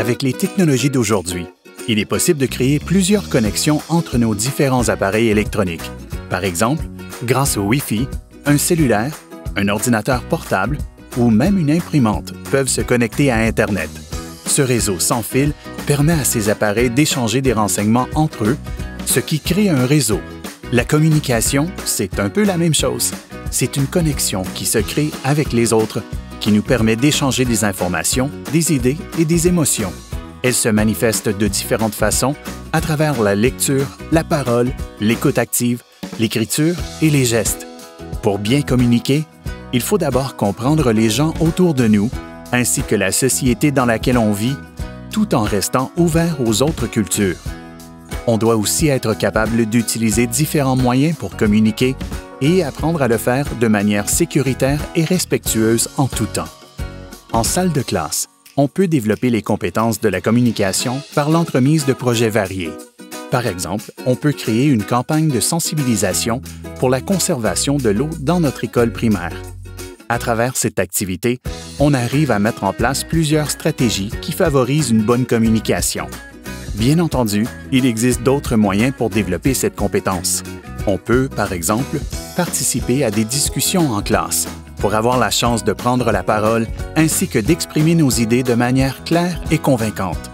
Avec les technologies d'aujourd'hui, il est possible de créer plusieurs connexions entre nos différents appareils électroniques. Par exemple, grâce au Wi-Fi, un cellulaire, un ordinateur portable ou même une imprimante peuvent se connecter à Internet. Ce réseau sans fil permet à ces appareils d'échanger des renseignements entre eux, ce qui crée un réseau. La communication, c'est un peu la même chose. C'est une connexion qui se crée avec les autres, qui nous permet d'échanger des informations, des idées et des émotions. Elle se manifeste de différentes façons à travers la lecture, la parole, l'écoute active, l'écriture et les gestes. Pour bien communiquer, il faut d'abord comprendre les gens autour de nous, ainsi que la société dans laquelle on vit, tout en restant ouvert aux autres cultures. On doit aussi être capable d'utiliser différents moyens pour communiquer et apprendre à le faire de manière sécuritaire et respectueuse en tout temps. En salle de classe, on peut développer les compétences de la communication par l'entremise de projets variés. Par exemple, on peut créer une campagne de sensibilisation pour la conservation de l'eau dans notre école primaire. À travers cette activité, on arrive à mettre en place plusieurs stratégies qui favorisent une bonne communication. Bien entendu, il existe d'autres moyens pour développer cette compétence. On peut, par exemple, participer à des discussions en classe pour avoir la chance de prendre la parole ainsi que d'exprimer nos idées de manière claire et convaincante.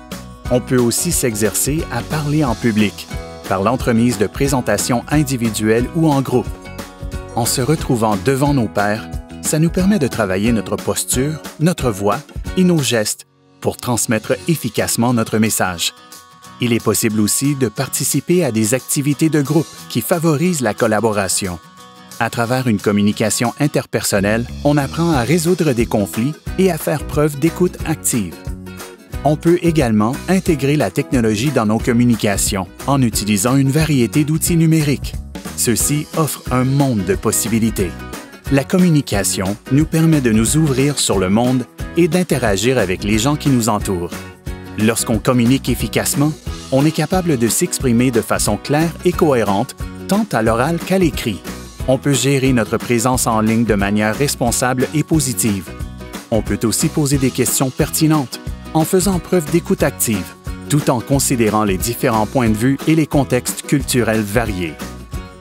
On peut aussi s'exercer à parler en public, par l'entremise de présentations individuelles ou en groupe. En se retrouvant devant nos pairs, ça nous permet de travailler notre posture, notre voix et nos gestes pour transmettre efficacement notre message. Il est possible aussi de participer à des activités de groupe qui favorisent la collaboration. À travers une communication interpersonnelle, on apprend à résoudre des conflits et à faire preuve d'écoute active. On peut également intégrer la technologie dans nos communications en utilisant une variété d'outils numériques. Ceux-ci offrent un monde de possibilités. La communication nous permet de nous ouvrir sur le monde et d'interagir avec les gens qui nous entourent. Lorsqu'on communique efficacement, on est capable de s'exprimer de façon claire et cohérente, tant à l'oral qu'à l'écrit. On peut gérer notre présence en ligne de manière responsable et positive. On peut aussi poser des questions pertinentes en faisant preuve d'écoute active, tout en considérant les différents points de vue et les contextes culturels variés.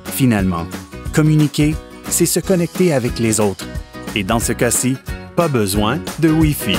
Finalement, communiquer, c'est se connecter avec les autres. Et dans ce cas-ci, pas besoin de Wi-Fi.